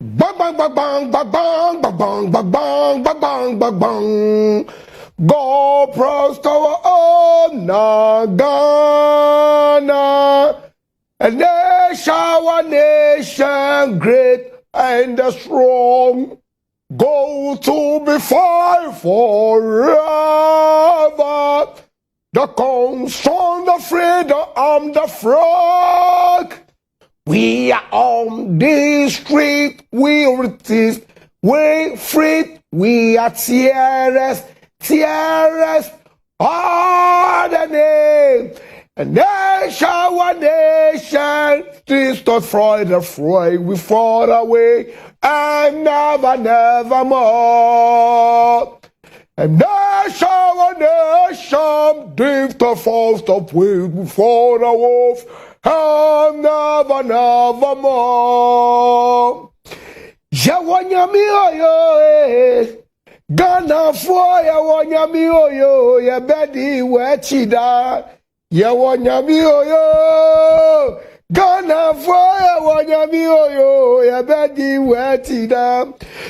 Bang bang bang bang bang bang bang bang bang bang bang bang bang bang. God prosper our Ghana, a nation great and strong. Go to be fight forever. The constant, the freedom, and the flag. We are on this street, we resist, we free, we are tearless, all the name. A nation, one nation, this not Freud, the Freud, we fall away, and never more. A nation, one nation, drift the force of wind, we fall away. And never more. Yawanyami oyo, Ghana for yawanyami oyo, ya bedi wechida. Yawanyami oyo, Ghana for yawanyami oyo, ya bedi wechida.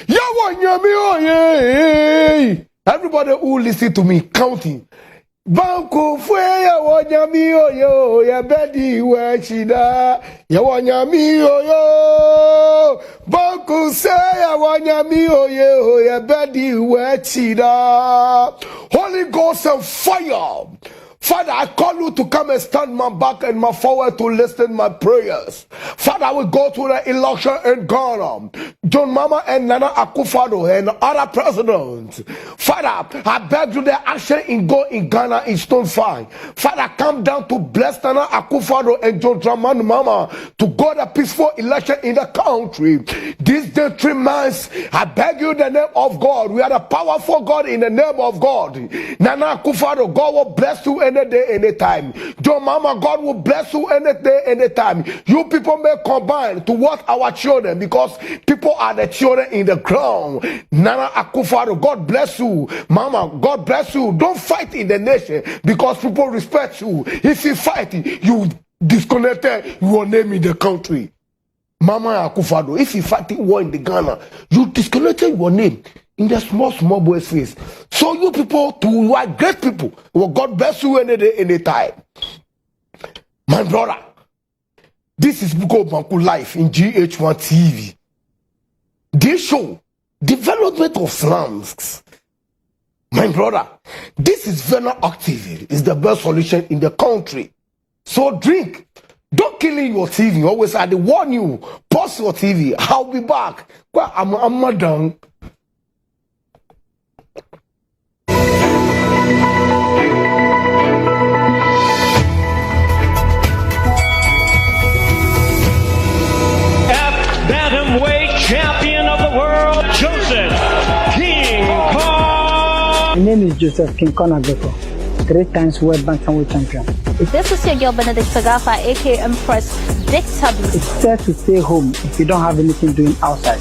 Yawanyami oyo. Everybody who listen to me counting. Banku fue ya wanyami oyo ya bedi wechida ya wanyami oyo. Banku se ya wanyami oyo ya bedi wechida. Holy Ghost and fire. Father, I call you to come and stand my back and my forward to listen my prayers. Father, I will go to the election in Ghana. John Mama and Nana Akufo-Addo and other presidents. Father, I beg you, the action in Ghana is still fine. Father, come down to bless Nana Akufo-Addo and John Dramani Mama to go the peaceful election in the country. These 3 months, I beg you in the name of God. We are the powerful God in the name of God. Nana Akufo-Addo, God will bless you any day, anytime. John Mama, God will bless you any day, anytime. You people may combine to watch our children because people are the children in the ground. Nana Akufo-Addo, God bless you. Mama, God bless you. Don't fight in the nation because people respect you. If you fight, you disconnected your name in the country. Mama Akufo-Addo, if you fighting war in the Ghana, you disconnected your name in the small boy's face. So you people, you are great people. Well, God bless you any day, any time. My brother, this is Bukom Banku live in GHOne TV. This show, development of slums. My brother, this is very active. It's the best solution in the country. So drink. Don't kill your TV. Always I warn you. Pause your TV. I'll be back. Well, I'm not done. Champion of the world, Joseph King Kong. My name is Joseph King Kong Agbeko, 3 times World Bantamweight champion. This is your girl Benedict Sagafa, aka Empress Dictaby. It's said to stay home if you don't have anything doing outside.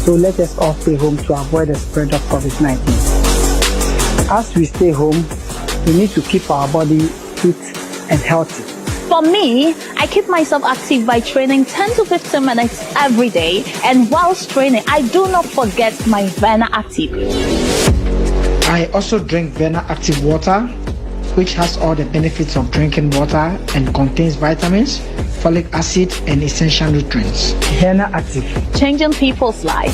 So let us all stay home to avoid the spread of COVID-19. As we stay home, we need to keep our body fit and healthy. For me, I keep myself active by training 10 to 15 minutes every day, and whilst training, I do not forget my Vena Active. I also drink Vena Active water, which has all the benefits of drinking water and contains vitamins, folic acid, and essential nutrients. Vena Active, changing people's lives.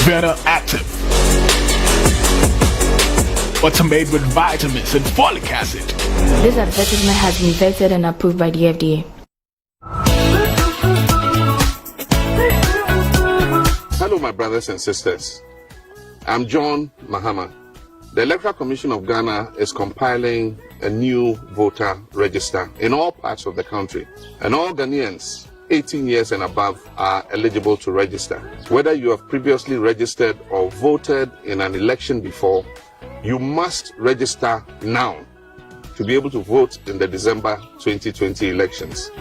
Vena Active. What's made with vitamins and folic acid. This advertisement has been vetted and approved by the FDA. Hello, my brothers and sisters. I'm John Mahama. The Electoral Commission of Ghana is compiling a new voter register in all parts of the country. And all Ghanaians 18 years and above are eligible to register. Whether you have previously registered or voted in an election before, you must register now to be able to vote in the December 2020 elections.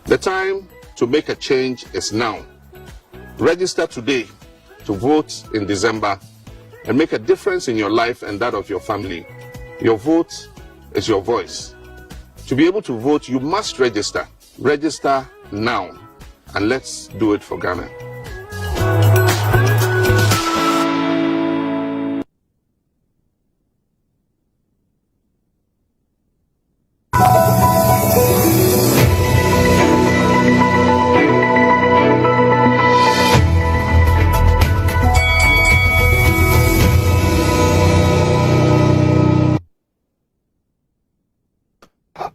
The time to make a change is now. Register today to vote in December and make a difference in your life and that of your family. Your vote is your voice. To be able to vote, you must register. Register now and let's do it for Ghana.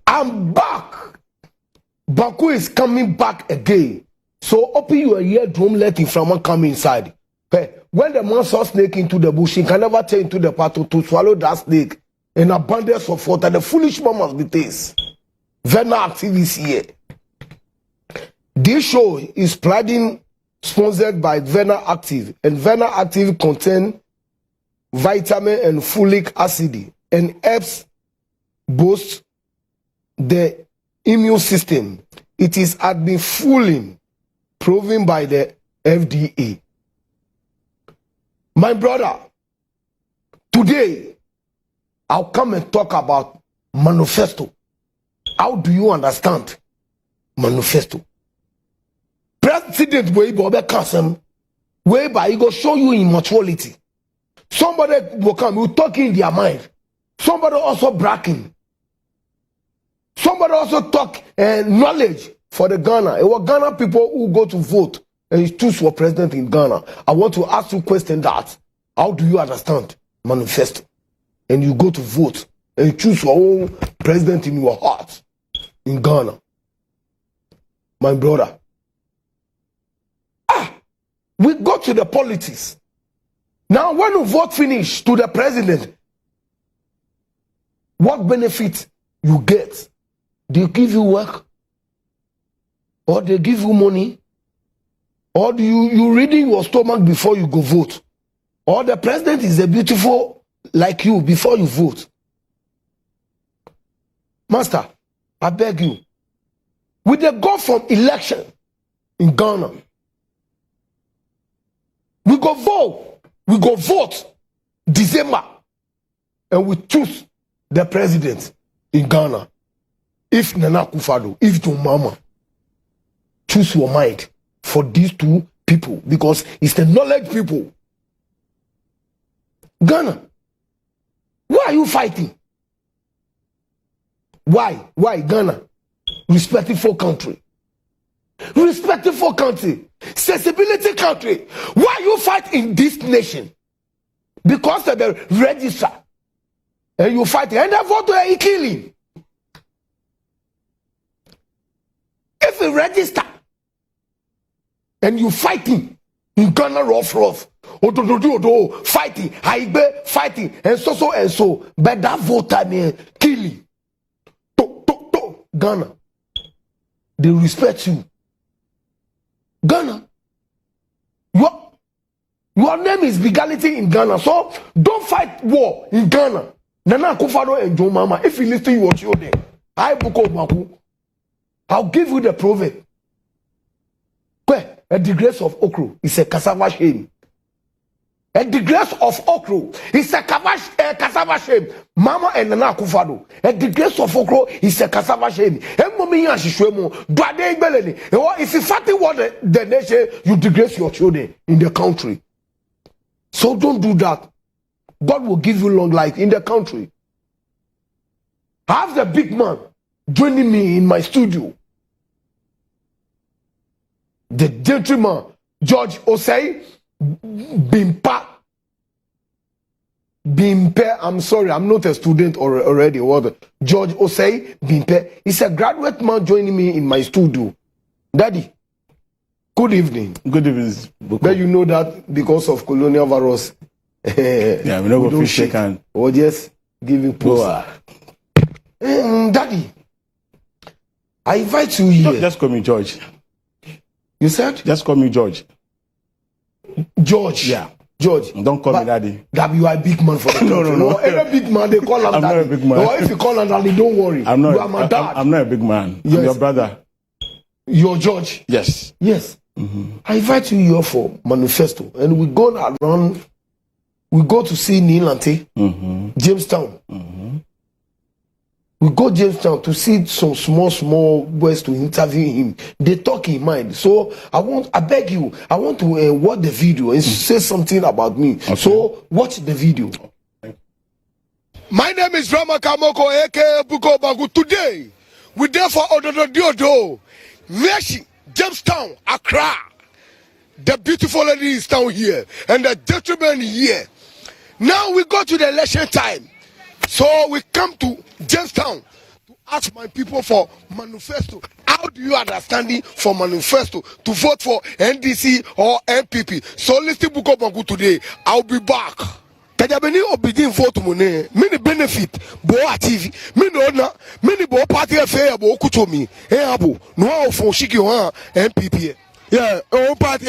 I'm back. Banku is coming back again. So open your eardrum, let Inframan come inside. Hey, when the man saw snake into the bush, he can never turn into the path to swallow that snake. In abundance of water, the foolish man must be taste. Vena activities here. This show is sponsored by Vena Active, and Vena Active contains vitamin and folic acid and helps boost the immune system. It has been fully proven by the FDA. My brother, today I'll come and talk about Manifesto. How do you understand Manifesto? President Bobe Kasem, whereby he go show you immaturity. Somebody will come, will talk in their mind. Somebody also bragging. Somebody also talk knowledge for the Ghana. It was Ghana people who go to vote and choose for president in Ghana. I want to ask you a question that, how do you understand Manifesto? And you go to vote and choose your own president in your heart in Ghana. My brother. We go to the politics. Now when you vote finish to the president, what benefit you get? They give you work? Or they give you money? Or do you reading your stomach before you go vote? Or the president is a beautiful like you before you vote? Master, I beg you. We dey go from election in Ghana. We go vote December, and we choose the president in Ghana. If Nana Akufo-Addo, if your mama, choose your mind for these two people because it's the knowledge people. Ghana, why are you fighting? Why Ghana? Respectful country. Respectful country. Sensibility country. Why you fight in this nation? Because of the register. And you fight and the vote are killing. If you register and you fighting in Ghana rough, fighting, fighting, and so, but that voter me killing. Ghana, they respect you. Ghana, your name is legality in Ghana, so don't fight war in Ghana. Nana Akufo-Addo and John Mama, if you listen to what you're there, I Bukom Banku, I'll give you the proverb. A disgrace of okro is a cassava shame. A disgrace of okro is a cassava shame. Mama and Nana Akufo-Addo. A disgrace of okro is a cassava shame. If you fight the nation, you disgrace your children in the country. So don't do that. God will give you long life in the country. I have the big man joining me in my studio. The gentleman, George Osei Bimpe, I'm sorry, I'm not a student already. George Osei Bimpe is a graduate man joining me in my studio. Daddy, good evening. Good evening. But you know that because of colonial virus. Yeah, we don't go shake hand. Or just give you post. Daddy, I invite you here. Just call me George. You said? Just call me George. George. Yeah. George. Don't call me Daddy. That you are a big man for the country. No. Every big man, they call him I'm Daddy. not a big man. Or if you call him Daddy, don't worry. You are my dad. I'm not a big man. Yes. I'm your brother. Your George. Yes. Yes. I invite you here for Manifesto. And we go around, we go to see Nilante, Jamestown. We go Jamestown to see some small boys to interview him. They talk in mind. So I beg you, I want to watch the video and say something about me. Okay. So watch the video. My name is Rama Kamoko, aka Bukom Banku. Today, we there for Ododo, Meshi, Jamestown, Accra. The beautiful lady is down here, and the gentleman here. Now we go to the election time. So we come to Jamestown to ask my people for Manifesto. How do you understand it for Manifesto to vote for NDC or MPP? So listen Bukom Banku today. I'll be back. Kajabeni obidin vote money. Many benefit bo achieve. Many bo party affair bo kutomi. Abu no for shiki one MPP. Yeah, party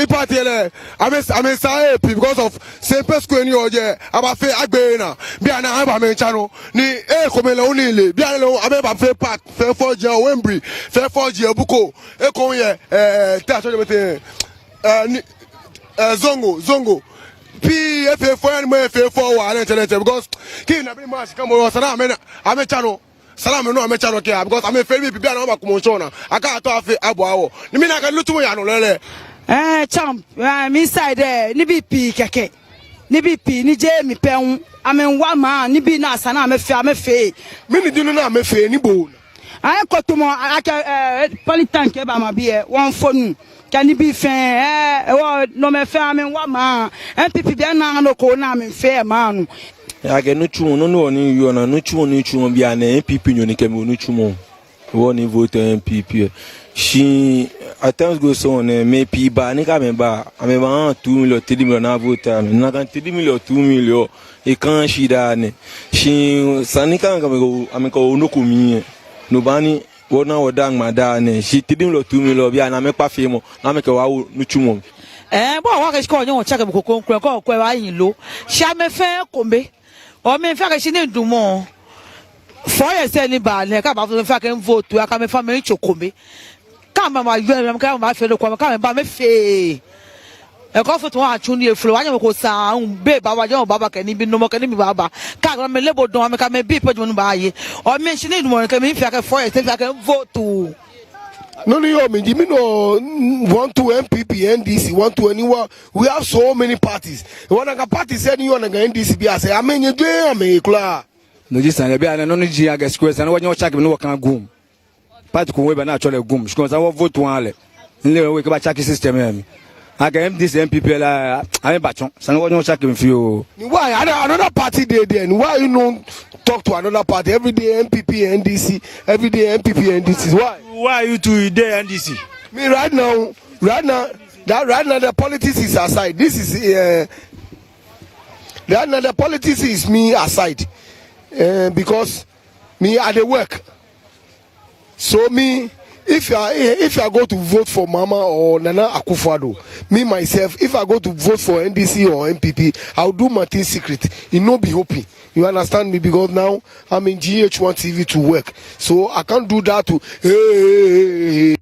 I'm sorry because of same person you yeah. I'm fair agbena. Biana I'm channel. Ni komela unile. Biana I'm fair part fair for Wembley. Fair for Buko. Konye Zongo. PFA4 and FA4 because King every match come over. I'm a channel. Salam no I'm a channel because I'm a favorite people na bakumonchona. I can't talk abo. Ni me na kan lutu ya no lele. Champ, I'm inside there. Ni BP keke. Ni BP ni je mi pe un. Amen wa ma ni bi na sana me fe. Me ni dinu na me fe ni bo. I ko to mo aka politank e ba ma bi e one phone. Can you be fair? No me fair amen wa ma. MPP bi na no ko na me fair man. I get no chum, no you are no chum, be an MPP, you can no chum. One vote MPP. She at times goes on, maybe Banica member. I mean, 2 million, 3 million vote, not 3 million, 2 million. A can't she done. She Sanika go, I mean, go no kumi. No bunny, what now, dang, my darling. She 3 million, 2 million, and I make a famo, I make a wow, no chum. What is called you check a book, in low. Shall me fair combe? Or me fact she didn't do more. 4 years anybody, like about the fact and vote to a come from me chokombe. Come, my girl, come, my fellow, come by me fee. A coffee to our junior flow, I will sound, babe, Baba can even no more can be Baba. Can't me label don't make a people don't buy it. Or mention it more, come in fact 4 years, I can vote to. No, want to MPP, NDC, want to anyone. We have so many parties. When a party said you want to NDC, I say, I mean, you do, I mean, clear. No, this time, I don't know, I guess, and when you're checking, no can go. But go over naturally, goom, because I will vote to all. Never wake up a system. I can this MPP, I'm a batch, so no one checking for you. Why? Another party there, then. Why you don't talk to another party every day, MPP, NDC, every day, MPP, NDC? Why? Why you two there, NDC? Me right now, the politics is aside. This is right now the politics is me aside, because me at the work. So me, if I go to vote for Mama or Nana Akufo-Addo, me myself, if I go to vote for NDC or MPP, I'll do my thing secret. It no be hoping. You understand me? Because now I'm in GHOne TV to work, so I can't do that to. Hey.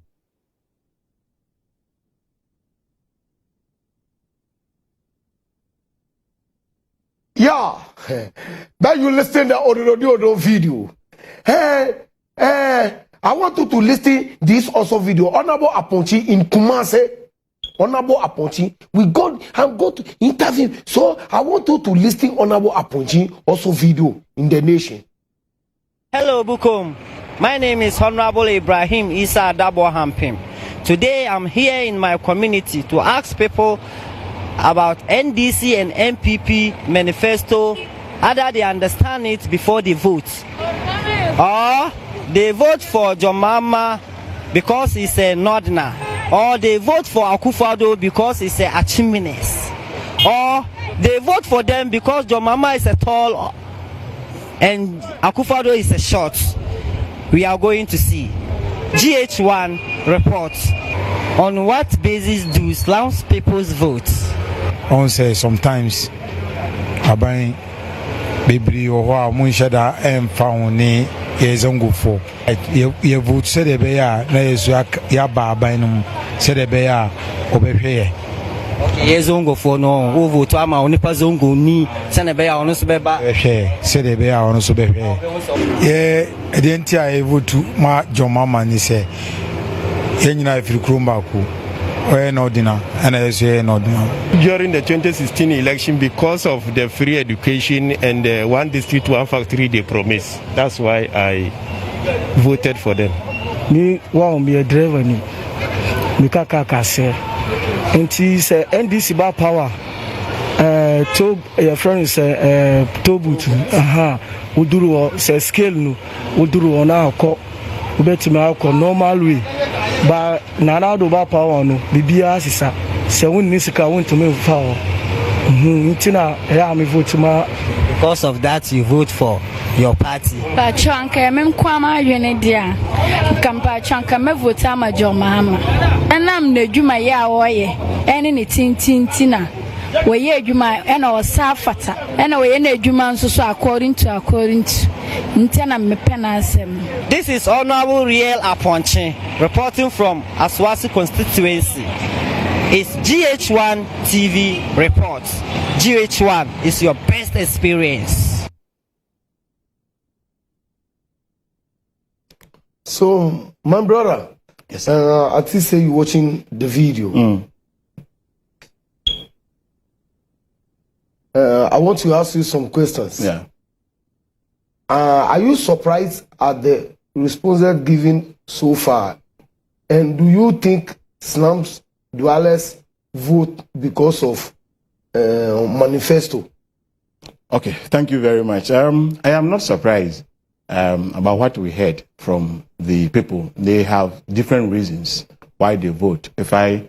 Yeah, but you listen to the audio video. I want you to listen this also video. Honorable Aponchi in Kumase. Honorable Aponchi, I'm going to interview. So I want you to listen Honorable Aponchi also video in the nation. Hello Bukom. My name is Honorable Ibrahim Isa Dabo Hampim. Today I'm here in my community to ask people about NDC and MPP manifesto, either they understand it before they vote, or they vote for Jomama because he's a Northerner, or they vote for Akufo-Addo because he's a Achimines, or they vote for them because Jomama is a tall and Akufo-Addo is a short. We are going to see. GHOne reports on what basis do Islam's people's vote. On say sometimes Abai Baby or Munshada and found ne Yazongo for ye vote said a bear, Yaba Bainum said a bear over here. Okay, zongo for no who vote ama onipa zongo ni sene be ya ono so beba. Say the be on so be. Yeah, identity I vote to ma John Mama ni say. Yenyina if Bukom Banku. During the 2016 election, because of the free education and one district, one factory they promised, that's why I voted for them. Me won't be a driver. Me kaka say, and he said NDC bar power. To your friend is Tobutu. Uduru say scale no. Uduru on our call. Ubeti me our normal way. But Nana do ba power no bibia sisa se won nisika won to me power ntina ya me vote ma. Because of that you vote for your party. Ba chanka me nkwama adwene dia kampa chanka me vote ama Jomama anam na adwuma ya woye ene ne tintintina woye adwuma ena osafata ena woye na adwuma nso so according to ntena me penasem. This is Honorable Real Aponche reporting from Aswasi constituency. It's GHOne TV reports. GHOne is your best experience. So, my brother, yes, I think say you watching the video. I want to ask you some questions. Yeah. Are you surprised at the responses given so far? And do you think slums dwellers vote because of Manifesto? Okay, thank you very much. I am not surprised about what we heard from the people. They have different reasons why they vote. If I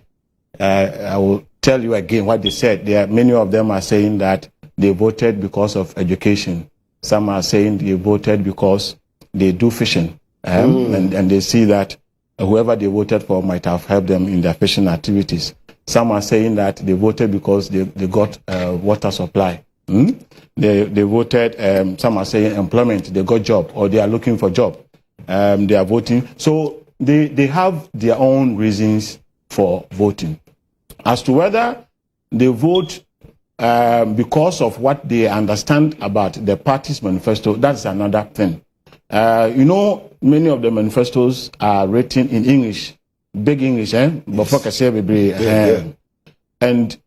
will tell you again what they said. Many of them are saying that they voted because of education. Some are saying they voted because they do fishing, and they see that whoever they voted for might have helped them in their fishing activities. Some are saying that they voted because they got water supply. They voted, some are saying employment, they got job, or they are looking for job. They are voting. So they have their own reasons for voting. As to whether they vote because of what they understand about the party's manifesto, that's another thing. You know, many of the manifestos are written in English, big English, and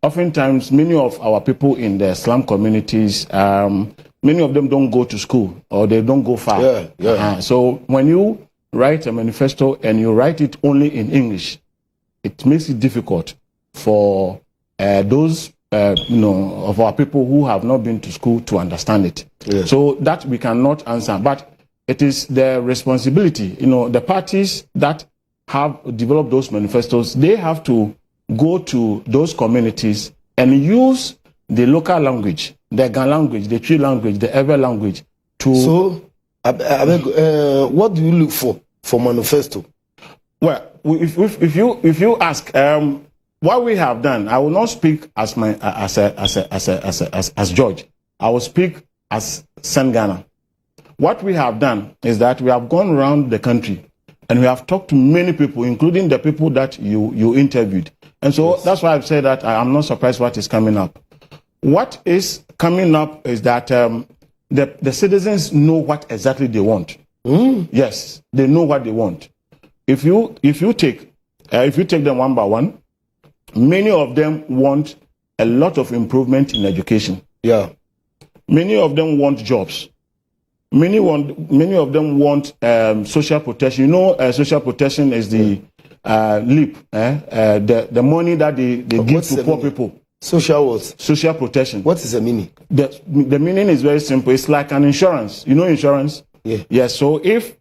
oftentimes many of our people in the slum communities, many of them don't go to school or they don't go far. So when you write a manifesto and you write it only in English, it makes it difficult for those of our people who have not been to school to understand it. So that we cannot answer, but it is the responsibility, the parties that have developed those manifestos, they have to go to those communities and use the local language, the Gan language, the Tree language, the Ever language to... So, what do you look for manifesto? Well, if you ask, what we have done, I will not speak as George. I will speak as Ghana. What we have done is that we have gone around the country and we have talked to many people, including the people that you interviewed. And so that's why I've said that I'm not surprised what is coming up. What is coming up is that the citizens know what exactly they want. Yes, they know what they want. If you take them one by one, many of them want a lot of improvement in education. Yeah. Many of them want jobs. Many of them want social protection. Social protection is the LEAP, the money that they give to poor people. Social what? Social protection. What is the meaning? The meaning is very simple. It's like an insurance. You know insurance? Yeah. Yes. So if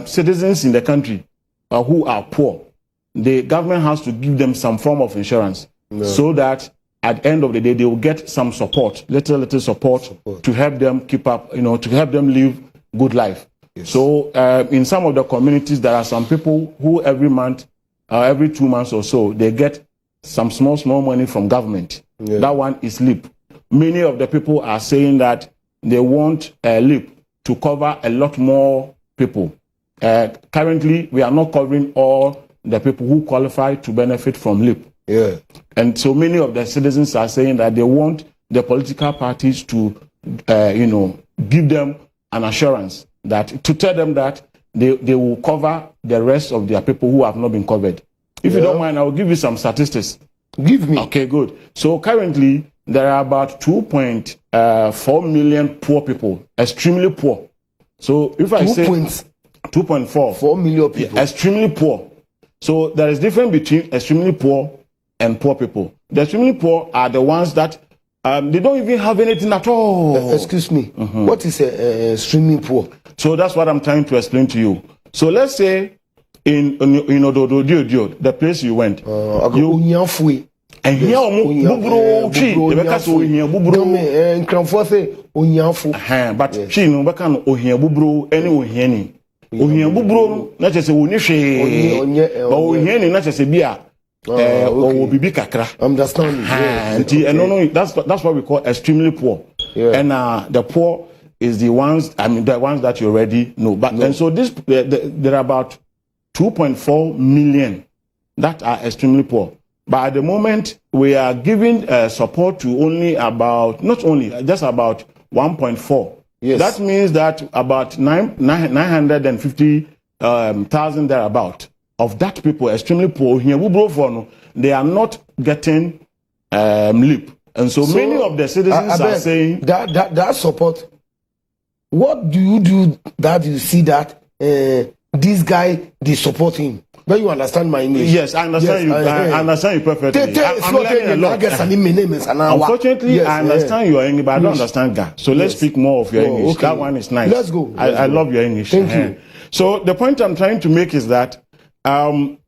citizens in the country who are poor, the government has to give them some form of insurance so that at the end of the day, they will get some support, little support to help them keep up, to help them live good life. Yes. So in some of the communities, there are some people who every month, every 2 months or so, they get some small money from government. Yeah. That one is LEAP. Many of the people are saying that they want LEAP to cover a lot more people. Currently, we are not covering all the people who qualify to benefit from LEAP. Yeah. And so many of the citizens are saying that they want the political parties to, give them an assurance that, to tell them that they will cover the rest of their people who have not been covered. If you don't mind, I will give you some statistics. Give me. Okay, good. So currently, there are about 2.4 million poor people, extremely poor. So if I say 2.4 million people, extremely poor. So there is difference between extremely poor and poor people. The extremely poor are the ones that they don't even have anything at all. Excuse me. What is extremely poor? So that's what I'm trying to explain to you. So let's say in Ododo, the place you went, and here bubro tree, the because ohia bubro nkranfo say ohia but tree no beka no ohia bubro any ohia ni ohia bubro na chese woni hwe ba ohia ni na chese bia o bibi kakra understand and that's what we call extremely poor. And the poor is the ones, the ones that you already know. But and so there are about 2.4 million that are extremely poor. But at the moment, we are giving support to only about, just about 1.4. Yes. That means that about 950,000 thereabout of that people, extremely poor, they are not getting LEAP. And so many of the citizens are saying that support. What do you do that you see that this guy, they support him? But you understand my English? Yes, I understand you. I understand you perfectly. I'm learning a lot. Unfortunately, I understand your English, but I don't understand Ga. So let's speak more of your English. Okay. That one is nice. Let's go. I love your English. Thank you. So the point I'm trying to make is that, the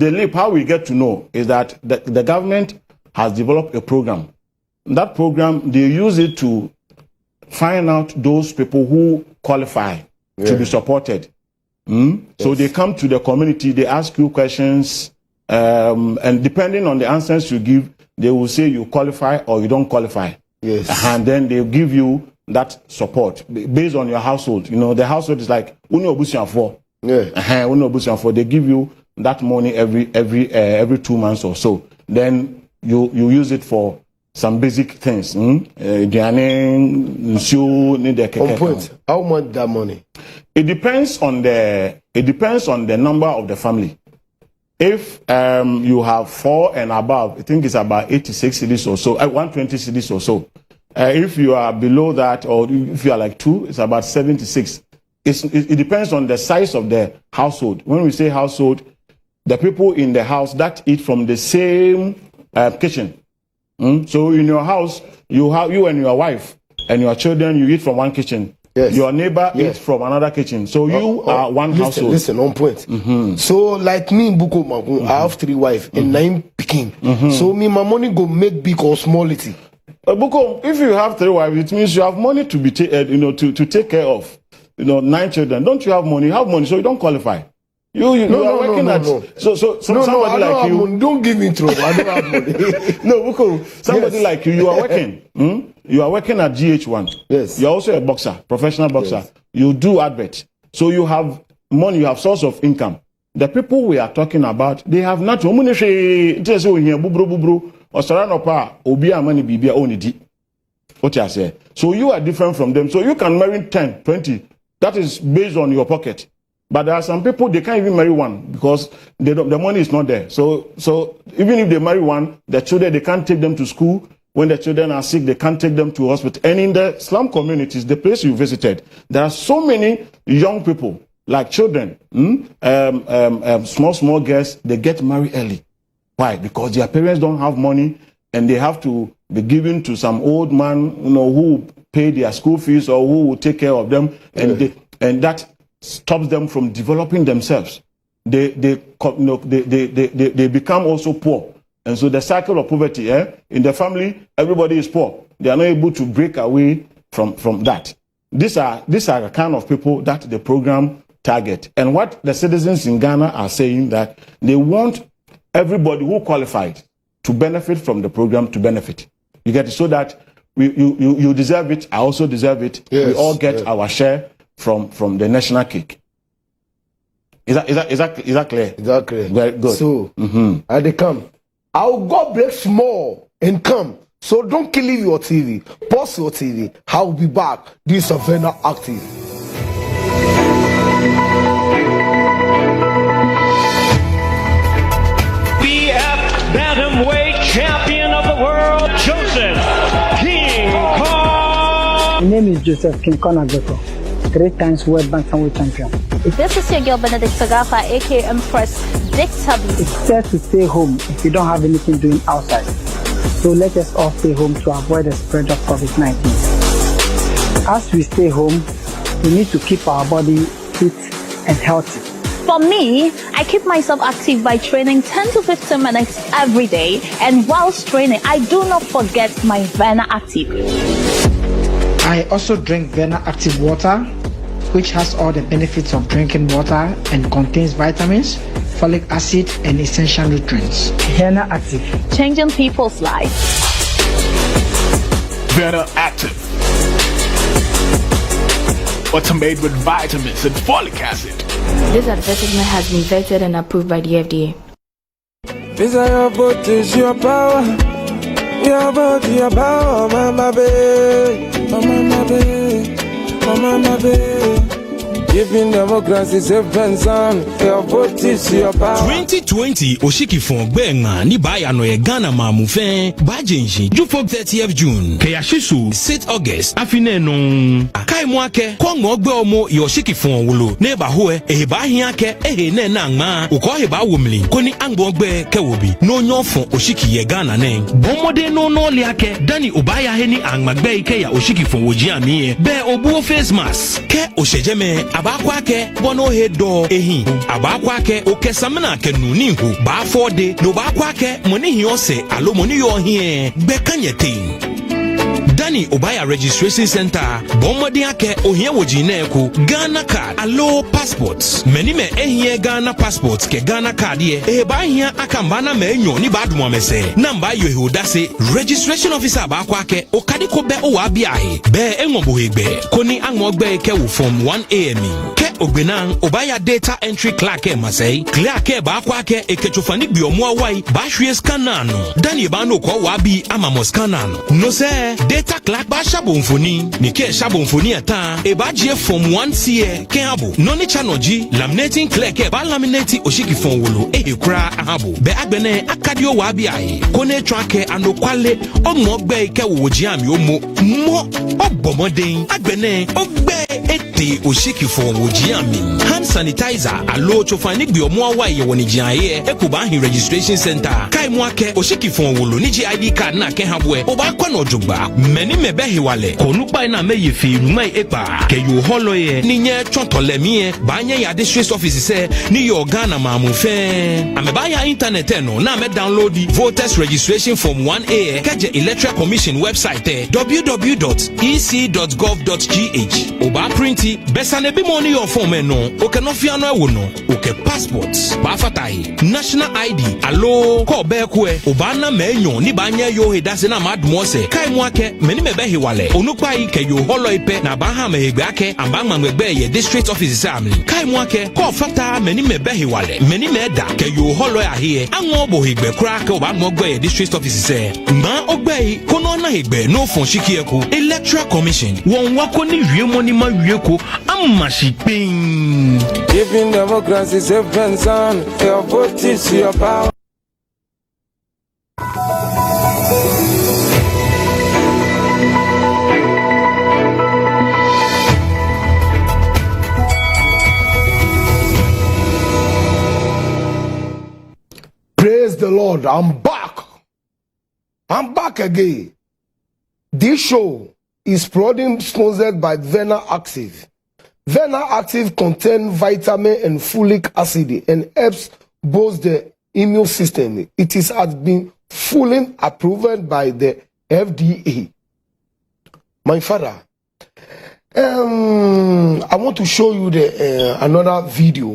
LEAP, how we get to know is that the government has developed a program. That program, they use it to find out those people who qualify to be supported. So they come to the community, they ask you questions, and depending on the answers you give, they will say you qualify or you don't qualify. Yes. And then they'll give you that support based on your household. The household is like Uni Obusian 4. Yeah. Uni Obusian 4. They give you that money every 2 months or so. Then you use it for some basic things. On point. How much that money? It depends on the number of the family. If you have 4 and above, I think it's about 86 cedis or so, 120 cedis or so. If you are below that, or if you are like 2, it's about 76. It depends on the size of the household. When we say household, the people in the house that eat from the same kitchen. So in your house, you and your wife and your children, you eat from one kitchen. Yes. Your neighbor eats from another kitchen. So you are one household. Listen, on point. So like me in Bukom Banku, I have 3 wives and 9 pikin. So me, my money go make big or smallity. Bukom, if you have 3 wives, it means you have money to be to take care of 9 children. Don't you have money? You have money, so you don't qualify. You are working at somebody like you. Money. Don't give me trouble. I don't have money. No, Bukom, somebody like you are working. You are working at GHOne. Yes. You're also a boxer, professional boxer. Yes. You do advert. So you have money, you have source of income. The people we are talking about, they have not. So you are different from them. So you can marry 10, 20. That is based on your pocket. But there are some people, they can't even marry one because the money is not there. So even if they marry one, the children, they can't take them to school. When the children are sick, they can't take them to hospital. And in the slum communities, the place you visited, there are so many young people, like children, small girls, they get married early. Why? Because their parents don't have money and they have to be given to some old man, who pay their school fees or who will take care of them. And that stops them from developing themselves. They become also poor. And so the cycle of poverty, in the family, everybody is poor. They are not able to break away from that. These are the kind of people that the program target. And what the citizens in Ghana are saying, that they want everybody who qualified to benefit from the program to benefit. You get it? So that you deserve it, I also deserve it. Yes, we all get our share from the national cake. Is that clear? Is that clear? Very good. So, I they come. I'll go break small and come. So don't kill your TV. Pause your TV. I'll be back. This is Vena Active. Bantamweight champion of the world, Joseph King Kong. My name is Joseph King Kong Agbeko, 3 times world bantamweight champion. This is your girl Benedict Sagafa, aka Empress Dictaby. It's said to stay home if you don't have anything doing outside. So let us all stay home to avoid the spread of COVID-19. As we stay home, we need to keep our body fit and healthy. For me, I keep myself active by training 10 to 15 minutes every day, and whilst training, I do not forget my Vena Active. I also drink Vena Active water, which has all the benefits of drinking water and contains vitamins, folic acid, and essential nutrients. Vena Active, changing people's lives. Vena Active. What's made with vitamins and folic acid. This advertisement has been vetted and approved by the FDA. Desire but is your power. Your body, your power, mama baby, mama baby, mama baby. Giving democracy safe and sound. Your vote is your power. 2020 Oshiki fon benga ni baya no ye Ghana mamufen bajenji Jufok 30th June Kayashisu 6 August afine no akai mwake kongo gbe omo Yoshiki fon wolo neba hoe eheba hiake ehene na ngma uko heba wumli koni angbo gbe kewobi no nyofon Oshiki ye Ghana ne bomode no no liake dani ubaya heni angmagbe ke ya Oshiki fon wojiami be obuo face mask ke oshejeme abakwake bono hedo ehi abakwake okesamna kenuni hu ba 4 day no bakwake moni hiose alo moni yo hie bekanyetin Dani Obaya Registration Center bomodi ake ohie wojine ku Ghana card alo passports meni me ehie Ghana passports ke Ghana card ye ba hia akambana me enyo ni badu amese namba yo heoda se registration officer ba kwake okadiko be o wa biahe be enwobo hegbe koni anwogbe ke wo from 1 am ke ogbenan Obaya data entry clerk e masei clerk ba kwake ekechofani bi omo awai ba hwie scanner no Dani ba no ko wa bi amamo scanner no se data clerk ba shabonfoni ni ke shabonfoni ata e ba je from 1 CA ke abo no ni chanoji laminating clerk e ba laminating Oshiki fon wolo kura ahabo be agbene akadio wa bi aye kone trake ando kwale omo gbe ke woji ami omo mo obomoden agbene ogbe ete Oshiki fon woji ami hand sanitizer alo chofani gbe omo awaye woni jiaye ekuba hin registration center kai mo ake Oshiki fon wolo ni ID card na ke habo e oba kwa no jogba meni mebe hiwale konupa na meye fi numai ekpa ke yo holo ye ni nye chontolemi ye banye ya district office se ni yo Ghana mamufe ameba ya internet no na me download the voters registration form 1A keje electoral commission website www.ec.gov.gh oba printi besane bi money your form no oke no fia no ewo no oke passports ba fatai national ID alo ko be kwe oba na menyo ni banye yo hedase na madmo se kai mo ake meni mebe hiwale onukpa ike yo holo ipe na baha mehegbe ake ambangma ngbe ye district office samli kai mo ake ko fata meni mebe hiwale meni meda ke yo holo ya hie anwo bo hegbe kura ke oba mo gbe ye district office se ma ogbe kono na hegbe no fon shikieku electoral commission won wako ni wiemo ni ma wieko amashi pin Giving democracy safe and sound. Your vote is your power. Praise the Lord. I'm back. I'm back again. This show is sponsored by Vena Active. Vena Active contains vitamin and folic acid and helps boost the immune system. It has been fully approved by the FDA. My father, I want to show you the another video.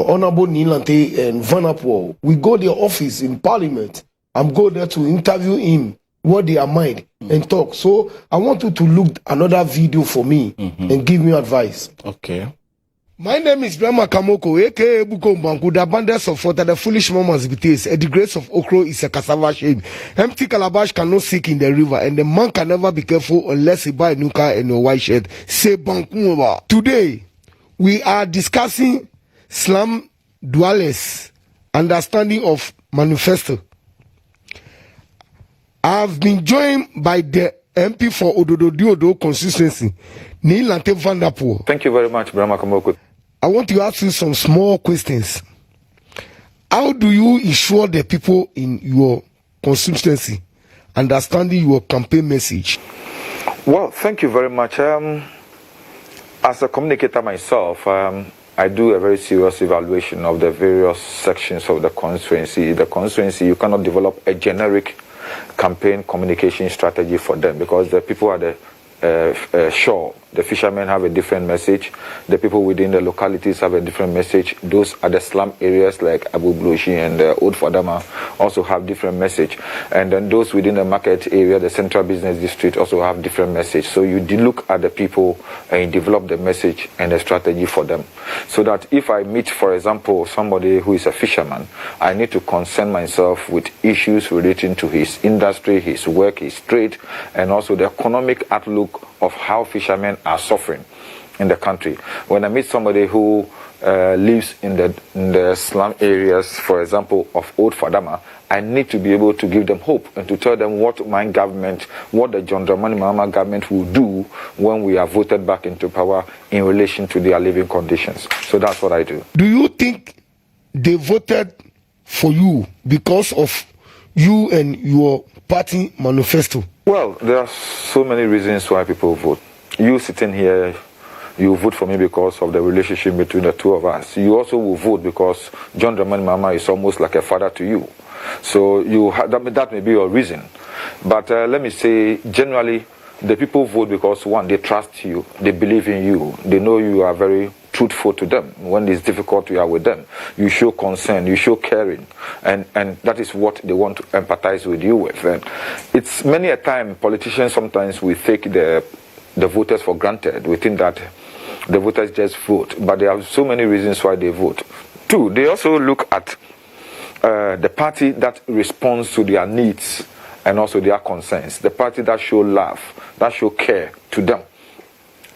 Honorable Nilante and Vanapur. We go to the office in Parliament. I'm go there to interview him, what they are mind, and talk. So I want you to look another video for me and give me advice. Okay. My name is Brahma Kamoko, aka Bukom Banku. The abundance of water, the foolish man must be taste. The grace of okra is a cassava shade. Empty calabash cannot sink in the river, and the man can never be careful unless he buy a new car and a white shirt. Say Banku. Today, we are discussing slum dwellers, understanding of Manifesto. I have been joined by the MP for Ododo consistency, Neil Ante Vanderpool. Thank you very much, Brahma Kamoko. I want to ask you some small questions. How do you ensure the people in your constituency understanding your campaign message? Well, thank you very much. As a communicator myself, I do a very serious evaluation of the various sections of the constituency. The constituency, you cannot develop a generic campaign communication strategy for them because the people are the shore. The fishermen have a different message. The people within the localities have a different message. Those are the slum areas like Abu Bloshi and Old Fadama also have different message. And then those within the market area, the central business district also have different message. So you look at the people and you develop the message and the strategy for them. So that if I meet, for example, somebody who is a fisherman, I need to concern myself with issues relating to his industry, his work, his trade, and also the economic outlook of how fishermen are suffering in the country. When I meet somebody who lives in the slum areas, for example, of Old Fadama, I need to be able to give them hope and to tell them what my government, what the John Dramani Mahama government will do when we are voted back into power in relation to their living conditions. So that's what I do. Do you think they voted for you because of you and your party manifesto? Well, there are so many reasons why people vote. You sitting here, you vote for me because of the relationship between the two of us. You also will vote because John Dramani Mahama is almost like a father to you. So that may be your reason. But let me say, generally, the people vote because, one, they trust you, they believe in you, they know you are very truthful to them. When it's difficult, you are with them. You show concern, you show caring, and that is what they want to empathize with you with. And it's many a time, politicians sometimes we take the voters for granted. We think that the voters just vote, but there are so many reasons why they vote. Two, they also look at the party that responds to their needs and also their concerns. The party that show love, that show care to them.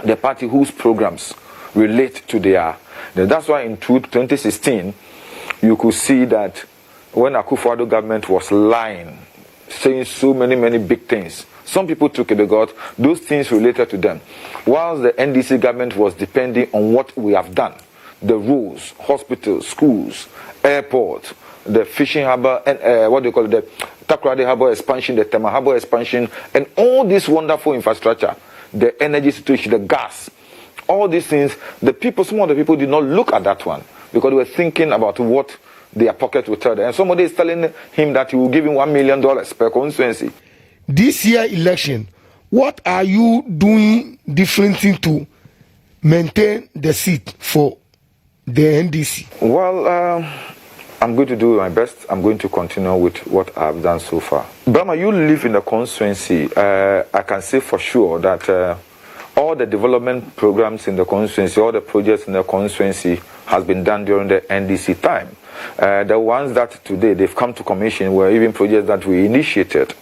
The party whose programs relate to their. That's why in 2016, you could see that when Akufo-Addo government was lying, saying so many big things, some people took it because those things related to them. Whilst the NDC government was depending on what we have done, the roads, hospitals, schools, airports, the fishing harbor, and what do you call it, the Takoradi harbor expansion, the Tema harbor expansion, and all this wonderful infrastructure, the energy situation, the gas, all these things, some of the people did not look at that one because they were thinking about what their pocket would tell them. And somebody is telling him that he will give him $1 million per constituency. This year election, what are you doing differently to maintain the seat for the NDC? Well, I'm going to do my best. I'm going to continue with what I've done so far. Brahma, you live in the constituency. I can say for sure that all the development programs in the constituency, all the projects in the constituency has been done during the NDC time. The ones that today they've come to commission were even projects that we initiated.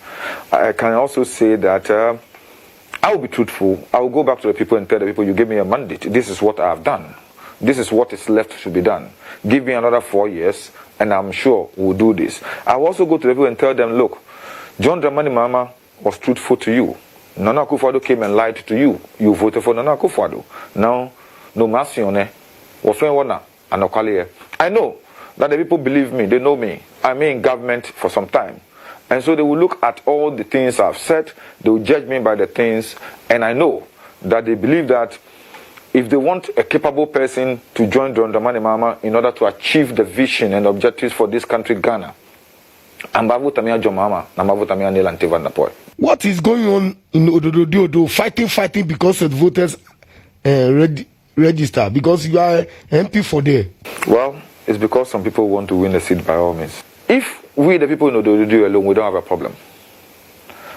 I can also say that I will be truthful. I will go back to the people and tell the people, you give me a mandate. This is what I have done. This is what is left to be done. Give me another 4 years and I'm sure we'll do this. I will also go to the people and tell them, look, John Dramani Mahama was truthful to you. Nana Akufo-Addo came and lied to you. You voted for Nana Akufo-Addo. Now, no masione, I know that the people believe me. They know me. I'm in government for some time. And so they will look at all the things I've said. They will judge me by the things. And I know that they believe that if they want a capable person to join John Dramani Mahama in order to achieve the vision and objectives for this country, Ghana, what is going on in Ododo fighting because of the voters register? Because you are MP for there. Well, it's because some people want to win the seat by all means. If we, the people in Ododo alone, we don't have a problem.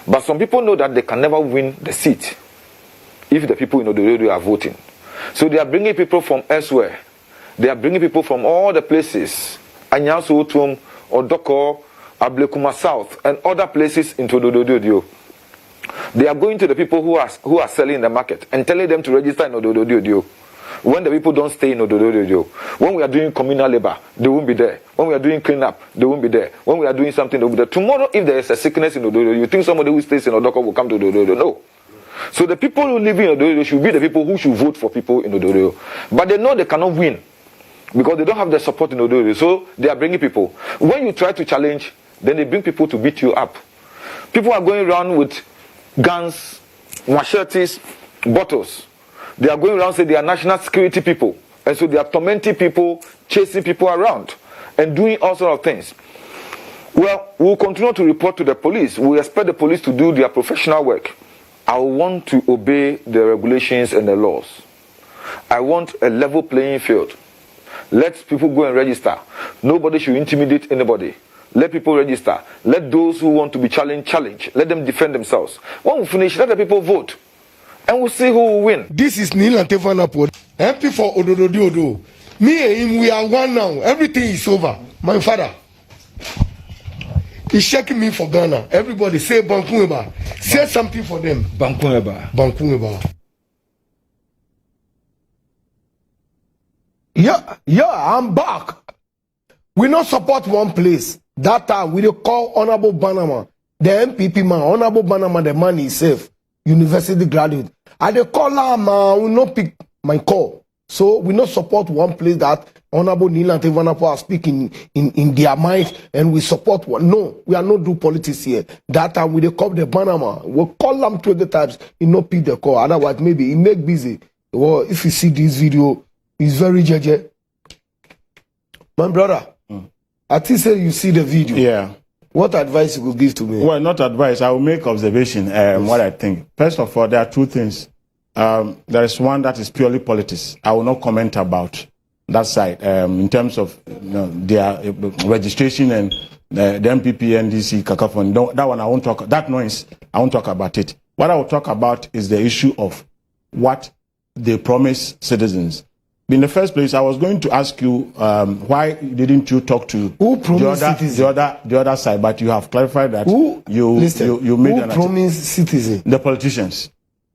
But some people know that they can never win the seat if the people in Ododo are voting. So they are bringing people from elsewhere. They are bringing people from all the places, Anyaso, Utum, Odoko, Ablekuma South, and other places into Odododio. They are going to the people who are selling in the market and telling them to register in Odododio. When the people don't stay in Odododio, when we are doing communal labor, they won't be there. When we are doing cleanup, they won't be there. When we are doing something, they will be there. Tomorrow, if there is a sickness in Odododio, you think somebody who stays in Odoko will come to Odododio? No. So the people who live in Odododio should be the people who should vote for people in Odododio. But they know they cannot win because they don't have the support in Odododio. So they are bringing people. When you try to challenge, then they bring people to beat you up. People are going around with guns, machetes, bottles. They are going around saying they are national security people. And so they are tormenting people, chasing people around, and doing all sorts of things. Well, we will continue to report to the police. We expect the police to do their professional work. I want to obey the regulations and the laws. I want a level playing field. Let people go and register. Nobody should intimidate anybody. Let people register. Let those who want to be challenged, challenge. Let them defend themselves. When we finish, let the people vote. And we'll see who will win. This is Neil and Tefanapo. MP for Odododio. Me and him, we are one now. Everything is over. My father. He's checking me for Ghana. Everybody say Bankueba. Say something for them. Bankueba. Bankueba. Yeah, I'm back. We not support one place. That time we call Honorable Banama, the MPP man, Honorable Banama, the man himself, university graduate. And they call him, we not pick my call. So we not support one place that Honorable Neil and Tevanapo are speaking in their mind, and we support one. No, we are not do politics here. That time we they call the Banama. We call them 20 times, he not pick the call. Otherwise, maybe he make busy. Well, if you see this video, it's very jeje. My brother, I think say you see the video. Yeah. What advice you will give to me? Well, not advice. I will make observation. What I think. First of all, there are two things. There is one that is purely politics. I will not comment about that side in terms of their registration and the MPP, NDC, cacophony. That one I won't talk. That noise I won't talk about it. What I will talk about is the issue of what they promise citizens. In the first place, I was going to ask you why didn't you talk to the other side, but you have clarified that you made an promised citizen? The politicians.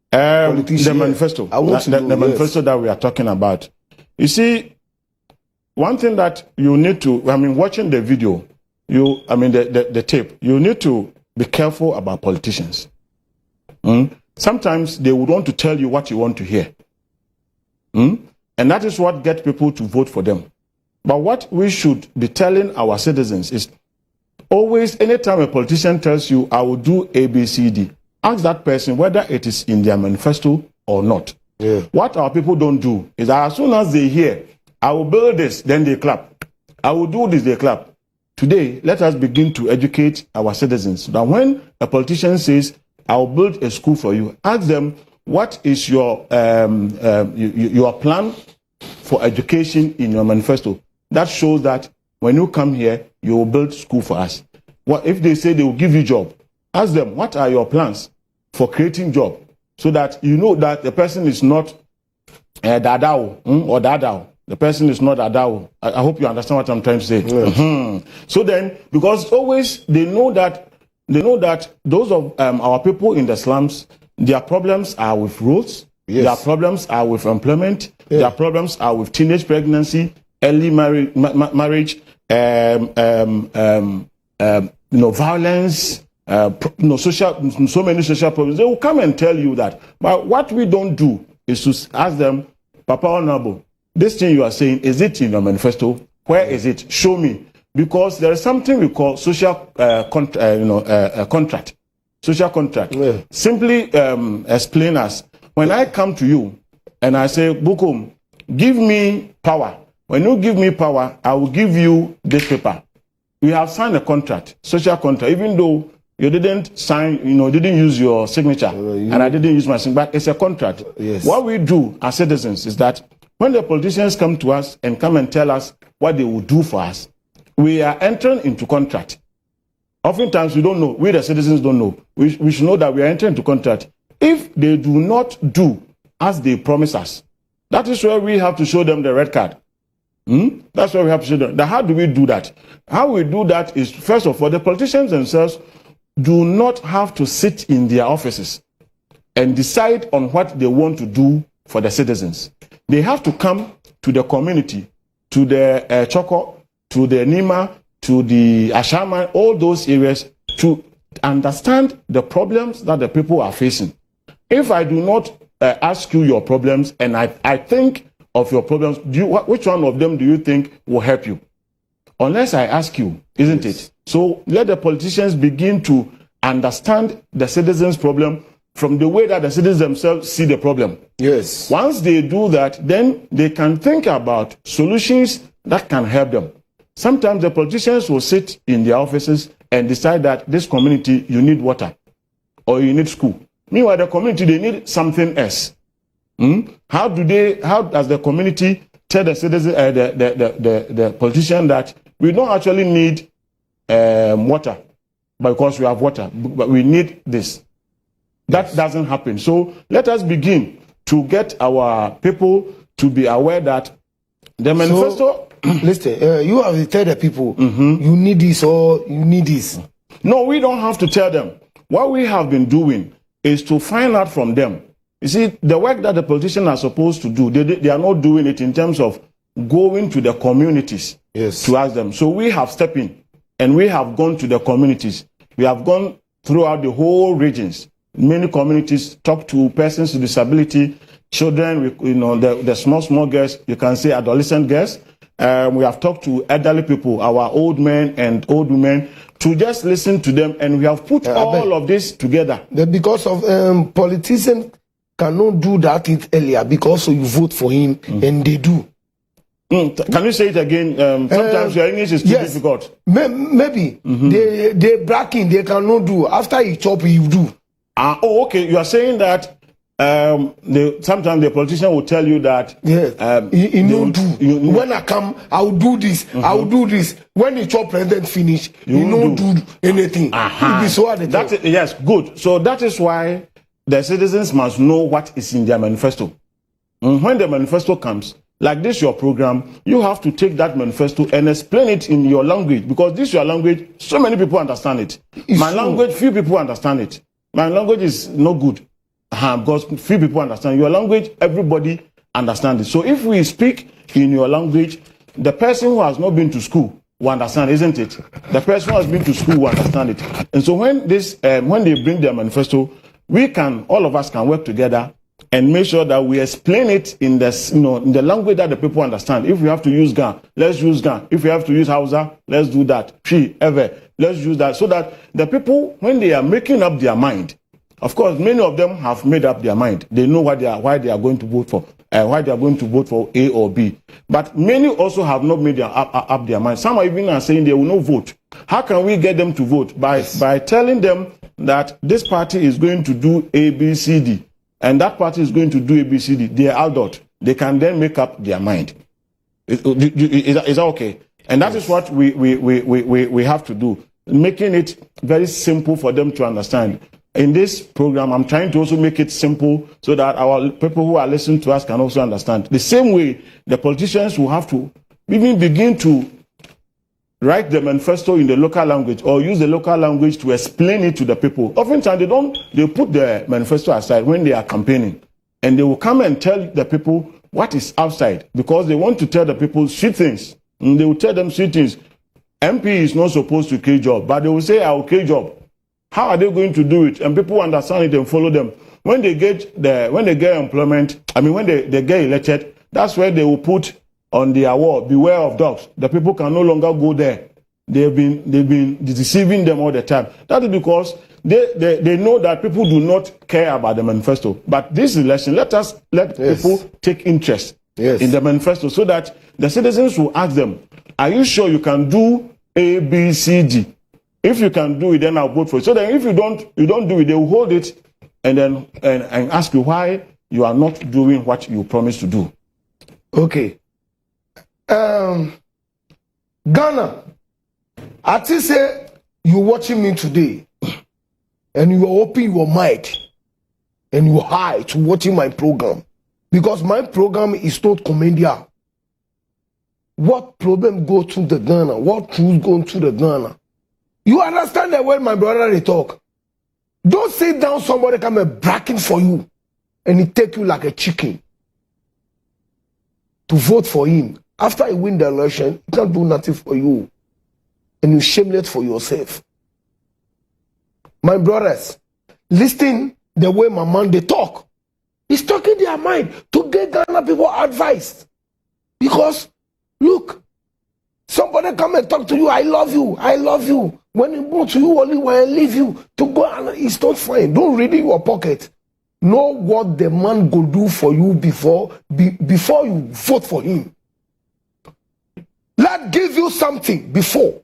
The manifesto. The manifesto that we are talking about. You see, one thing that you need to, watching the video, the tape, you need to be careful about politicians. Sometimes they would want to tell you what you want to hear. And that is what gets people to vote for them. But what we should be telling our citizens is always, anytime a politician tells you, I will do A, B, C, D, ask that person whether it is in their manifesto or not. Yeah. What our people don't do is that as soon as they hear, I will build this, then they clap. I will do this, they clap. Today, let us begin to educate our citizens. That when a politician says, I will build a school for you, ask them, what is your plan for education in your manifesto? That shows that when you come here, you will build school for us. What if they say they will give you job? Ask them, what are your plans for creating job? So that you know that the person is not Dadao or Dadao. The person is not Dadao. I hope you understand what I'm trying to say. Yeah. So then, because always they know that those of our people in the slums, their problems are with roads. Yes. Their problems are with employment. Yeah. Their problems are with teenage pregnancy, early marriage, violence, so many social problems. They will come and tell you that. But what we don't do is to ask them, Papa Honorable, this thing you are saying, is it in your manifesto? Where is it? Show me. Because there is something we call social contract. Social contract. Yeah. Simply explain us. When I come to you and I say, Bukom, give me power. When you give me power, I will give you this paper. We have signed a contract, social contract, even though you didn't sign, didn't use your signature, and I didn't use my signature, but it's a contract. Yes. What we do as citizens is that when the politicians come to us and come and tell us what they will do for us, we are entering into contract. Oftentimes we don't know. We the citizens don't know. We should know that we are entering into contract. If they do not do as they promise us, That is where we have to show them the red card. That's why we have to show them. Now, how do we do that? How we do that is, first of all, the politicians themselves do not have to sit in their offices and decide on what they want to do for the citizens. They have to come to the community, to the Choco, to the Nima, to the Ashama, all those areas, to understand the problems that the people are facing. If I do not ask you your problems and I think of your problems, which one of them do you think will help you? Unless I ask you, isn't it? So let the politicians begin to understand the citizens' problem from the way that the citizens themselves see the problem. Yes. Once they do that, then they can think about solutions that can help them. Sometimes the politicians will sit in their offices and decide that this community, you need water or you need school. Meanwhile, the community, they need something else. How does the community tell the citizen, the politician that we don't actually need water because we have water, but we need this? That doesn't happen. So let us begin to get our people to be aware that the manifesto. Listen, you have to tell the people you need this or you need this. No, we don't have to tell them. What we have been doing is to find out from them. You see, the work that the politicians are supposed to do, they are not doing it in terms of going to the communities to ask them. So we have stepped in and we have gone to the communities. We have gone throughout the whole regions. Many communities, talk to persons with disability, children, the small girls, you can say adolescent girls. We have talked to elderly people, our old men and old women, to just listen to them, and we have put all of this together. Because of politicians cannot do that earlier because you vote for him, and they do. Can you say it again? Sometimes your English is too difficult. Maybe they bracking, they cannot do. After he chop, he do. Okay. You are saying that sometimes the politician will tell you that he no do. When I come, I will do this. I will do this. When the chop president finish, he no do anything. Be so yes, good. So that is why the citizens must know what is in their manifesto. When the manifesto comes, like this your program, you have to take that manifesto and explain it in your language, because this your language, so many people understand it. My language, few people understand it. My language is no good. Because few people understand your language, everybody understands it. So if we speak in your language, the person who has not been to school will understand, isn't it? The person who has been to school will understand it. And so when they bring their manifesto, all of us can work together and make sure that we explain it in the language that the people understand. If we have to use Ga, let's use Ga. If we have to use Hausa, let's do that. Let's use that, so that the people, when they are making up their mind, of course, many of them have made up their mind. They know why they are going to vote for, why they are going to vote for A or B. But many also have not made up their mind. Some even are saying they will not vote. How can we get them to vote? By telling them that this party is going to do A, B, C, D, and that party is going to do A, B, C, D. They are adult. They can then make up their mind. Is that okay? And that is what we have to do, making it very simple for them to understand. In this program, I'm trying to also make it simple so that our people who are listening to us can also understand. The same way, the politicians will have to even begin to write the manifesto in the local language or use the local language to explain it to the people. Oftentimes, they put the manifesto aside when they are campaigning, and they will come and tell the people what is outside, because they want to tell the people sweet things. And they will tell them sweet things. MP is not supposed to create job, but they will say, I will create job. How are they going to do it? And people understand it and follow them. When they get employment, when they get elected, that's where they will put on their wall, beware of dogs. The people can no longer go there. They've been deceiving them all the time. That is because they know that people do not care about the manifesto. But this election, let people take interest in the manifesto, so that the citizens will ask them, are you sure you can do A, B, C, D? If you can do it, then I'll vote for it. So then if you don't do it, they will hold it and then and ask you why you are not doing what you promised to do. Okay. Ghana, I think say you're watching me today and you are opening your mind and you high to watching my program. Because my program is not comedian. What problem go to the Ghana? What truth go to the Ghana? You understand that when my brother they talk? Don't sit down somebody come and bragging for you and he take you like a chicken to vote for him. After he win the election, he can't do nothing for you. And you shameless for yourself. My brothers, listen the way my man they talk. He's talking their mind to get Ghana people advice. Because, look, somebody come and talk to you, I love you, I love you. When he go to you, only when I leave you, to go and it's not fine. Don't read in your pocket. Know what the man go do for you before you vote for him. Let give you something before.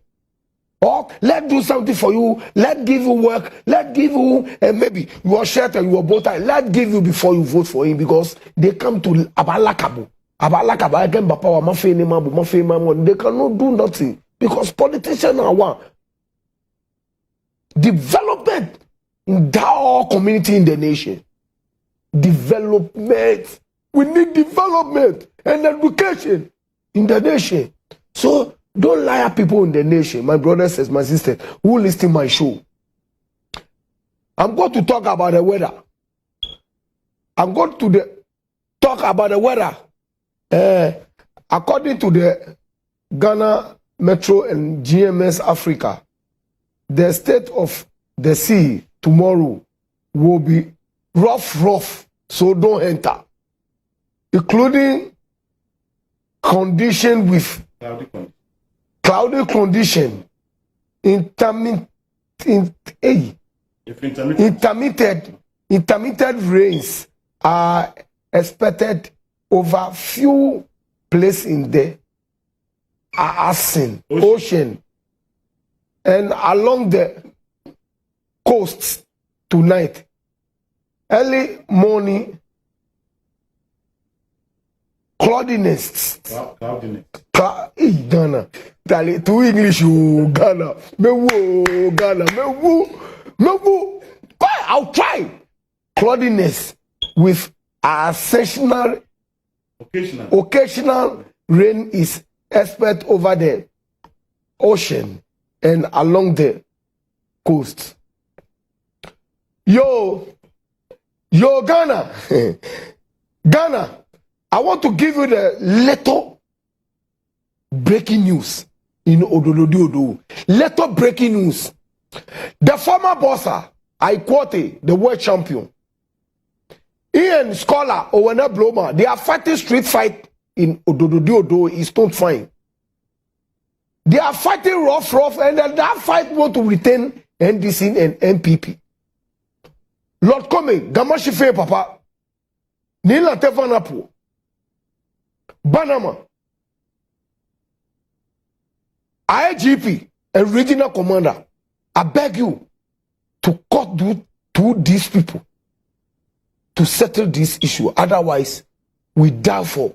Or let do something for you. Let give you work. Let give you maybe your shirt and your bow tie. Let give you before you vote for him because they come to Abalakabo. Abalakabo again, they cannot do nothing because politicians are one. Development in that community in the nation. Development. We need development and education in the nation. So don't lie at people in the nation, my brothers and my sisters who listen to my show. I'm going to talk about the weather. I'm going to talk about the weather. According to the Ghana Metro and GMS Africa, the state of the sea tomorrow will be rough, so don't enter. Including condition with cloudy condition, intermittent rains are expected over few places in the ocean and along the coasts tonight. Early morning, cloudiness. Ghana. To English, Ghana. Ghana. I'll try. Cloudiness with occasional rain is expected over the ocean and along the coast. Yo, Ghana. Ghana, I want to give you the little breaking news in Odolodiodo. Little breaking news. The former boxer, I quote, the world champion, Ian Scholar, Owena Bloma, they are fighting street fight in Odolodiodo. It's not fine. They are fighting rough, and that fight want to retain NDC and MPP. Lord Kome, Gamashife Papa, Nila Tefanapo, Banama, IGP, and regional commander, I beg you to cut to these people to settle this issue. Otherwise, we die for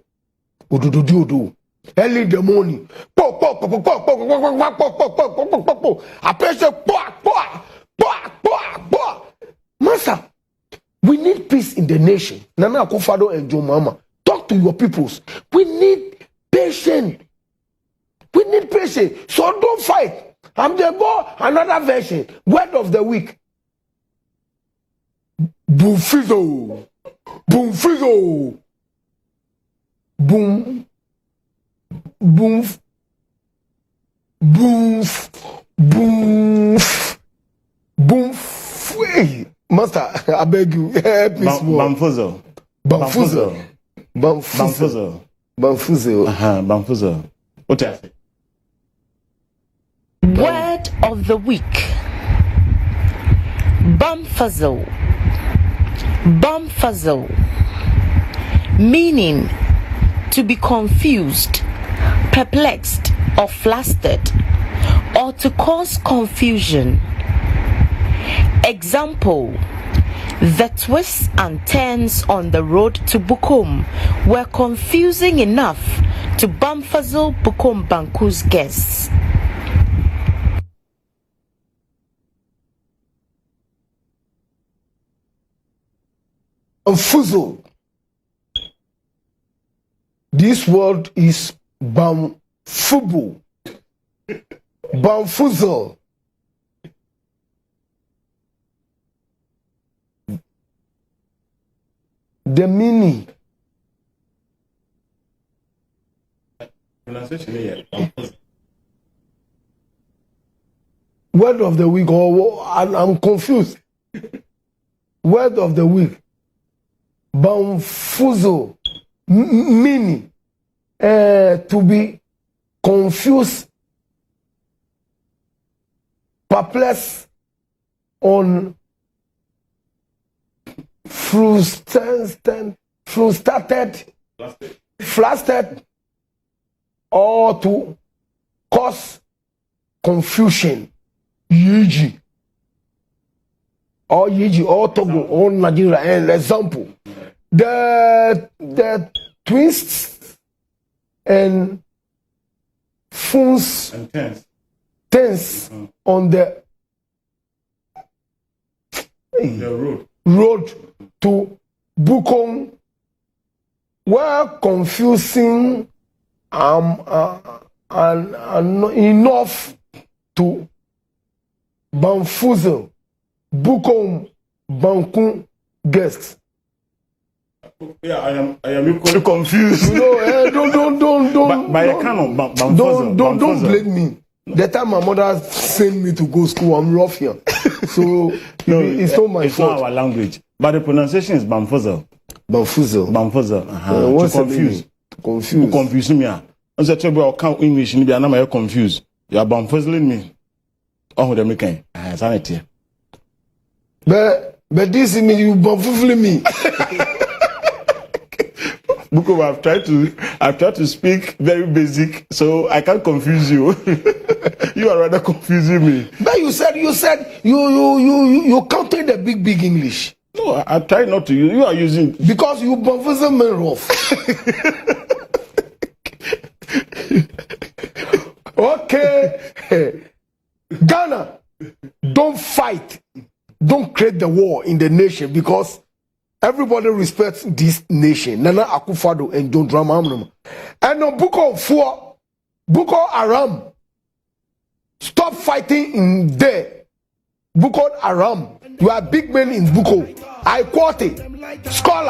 Odododo. Early in the morning, I pressure, Master, we need peace in the nation. Nana Akufo-Addo and John Mahama, talk to your peoples. We need patience. We need patience. So don't fight. I'm there go another version. Word of the week. Boom-fizo. Boom-fizo. Boom. Boom. Boom. Boom. Boom. Hey, Master, I beg you, help me. Bamfuzo. Bamfuzo. Bamfuzo. Bamfuzo. Bamfuzo. What else? Word of the week. Bamfuzo. Bamfuzo. Meaning to be confused, perplexed, or flustered, or to cause confusion. Example: the twists and turns on the road to Bukom were confusing enough to bamfuzzle Bukom Banku's guests. Bamfuzzle. This word is bamfubu. Bamfuzzle. The meaning. Word of the week, I'm confused. Word of the week. Bamfuzzle. Meaning. To be confused, perplexed, on frustrated, flustered, or to cause confusion. Yiji. Or Togo, or Nigeria. An example. The twists and funs and tense on the road to Bukom were confusing and enough to bamfuzzle Bukom Banku guests. Yeah, I am equally confused. Don't blame me. The time my mother sent me to go school, I'm rough here. So it's not my fault. It's not our language. But the pronunciation is bamfuzzle. Bamfuzzle. What's confused? Confused. Confuse me. I said, I can't English, and I'm confused. You are bamfuzzling me. Oh, the making. Sanity. But this is me, you bamfuzzling me. Bukom, I've tried to speak very basic, so I can't confuse you. You are rather confusing me. But you said you counted the big English. No, I try not to use. You are using because you bamfuzzle me rough. Okay, Ghana, don't fight, don't create the war in the nation because everybody respects this nation. Nana Akufo-Addo and John Dramani. And on Boko Haram, stop fighting in there. Boko Haram, you are big men in Buko. I quote it. Scholar.